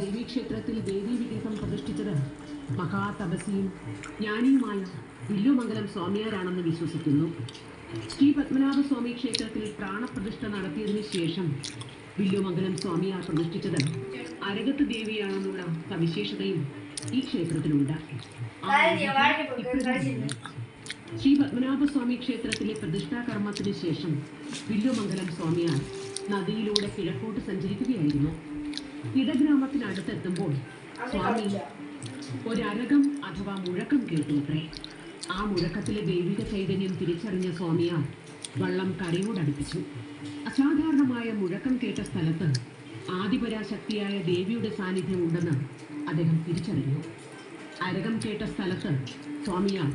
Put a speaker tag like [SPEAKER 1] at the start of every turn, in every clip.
[SPEAKER 1] ദേവീക്ഷേത്രത്തിൽ ദേവീവിഗ്രഹം പ്രതിഷ്ഠിച്ചത് മഹാതപസ്വിയും ജ്ഞാനിയുമായ വില്ലുമംഗലം സ്വാമിയാരാണെന്ന് വിശ്വസിക്കുന്നു. ശ്രീ പത്മനാഭസ്വാമി ക്ഷേത്രത്തിൽ പ്രാണപ്രതിഷ്ഠ നടത്തിയതിനു ശേഷം വില്ലുമംഗലം സ്വാമിയാർ പ്രതിഷ്ഠിച്ചത് അരകത്ത് ദേവിയാണെന്നുള്ള സവിശേഷതയും ഈ ക്ഷേത്രത്തിലുണ്ട്. ശ്രീ പത്മനാഭസ്വാമി ക്ഷേത്രത്തിലെ പ്രതിഷ്ഠാകർമ്മത്തിന് ശേഷം വില്ലുമംഗലം സ്വാമിയാർ നദിയിലൂടെ കിഴക്കോട്ട് സഞ്ചരിക്കുകയായിരുന്നു. ഇടഗ്രാമത്തിനടുത്തെത്തുമ്പോൾ സ്വാമി ഒരരകം അഥവാ മുഴക്കം കേട്ടുവത്രേ. ആ മുഴക്കത്തിലെ ദൈവിക ചൈതന്യം തിരിച്ചറിഞ്ഞ സ്വാമിയാർ വള്ളം കരയോടടുപ്പിച്ചു. അസാധാരണമായ മുഴക്കം കേട്ട സ്ഥലത്ത് ആദിപരാശക്തിയായ ദേവിയുടെ സാന്നിധ്യം ഉണ്ടെന്ന് അദ്ദേഹം തിരിച്ചറിഞ്ഞു. അരകം കേട്ട സ്ഥലത്ത് സ്വാമിയാർ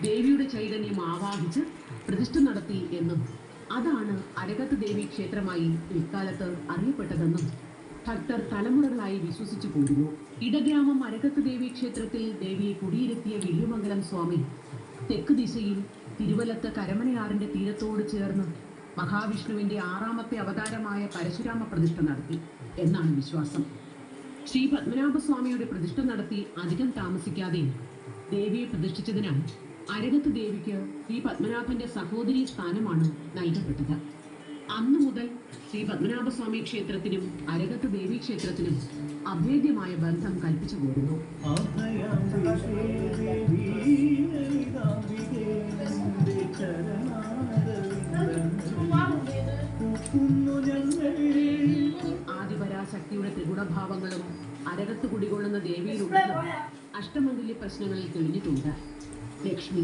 [SPEAKER 1] ദേവിയുടെ ചൈതന്യം ആവാഹിച്ച് പ്രതിഷ്ഠ നടത്തി എന്നും അതാണ് അരകത്ത് ദേവി ക്ഷേത്രമായി ഇക്കാലത്ത് അറിയപ്പെട്ടതെന്നും ഭക്തർ തലമുറകളായി വിശ്വസിച്ചു പോരുന്നു. ഇടഗ്രാമം അരകത്ത് ദേവി ക്ഷേത്രത്തിൽ ദേവിയെ കുടിയിരുത്തിയ വില്ലുമംഗലം സ്വാമി തെക്ക് ദിശയിൽ തിരുവല്ലത്ത് കരമനയാറിന്റെ തീരത്തോട് ചേർന്ന് മഹാവിഷ്ണുവിന്റെ 6ാമത്തെ അവതാരമായ പരശുരാമ പ്രതിഷ്ഠ നടത്തി എന്നാണ് വിശ്വാസം. ശ്രീ പത്മനാഭസ്വാമിയുടെ പ്രതിഷ്ഠ നടത്തി അധികം താമസിക്കാതെ ദേവിയെ പ്രതിഷ്ഠിച്ചതിനാൽ അരകത്ത് ദേവിക്ക് ശ്രീ പത്മനാഭന്റെ സഹോദരി സ്ഥാനമാണ് നൽകപ്പെട്ടത്. അന്നു മുതൽ ശ്രീ പത്മനാഭസ്വാമി ക്ഷേത്രത്തിനും അരകത്ത് ദേവി ക്ഷേത്രത്തിനും അഭേദ്യമായ ബന്ധം കൽപ്പിച്ചു പോരുന്നു. ആദിപരാശക്തിയുടെ ത്രിഗുണഭാവങ്ങളും അരകത്ത് കുടികൊള്ളുന്ന ദേവിയിലുണ്ടെന്ന് അഷ്ടമംഗല്യ പ്രശ്നങ്ങളിൽ തെളിഞ്ഞിട്ടുണ്ട്. ലക്ഷ്മി,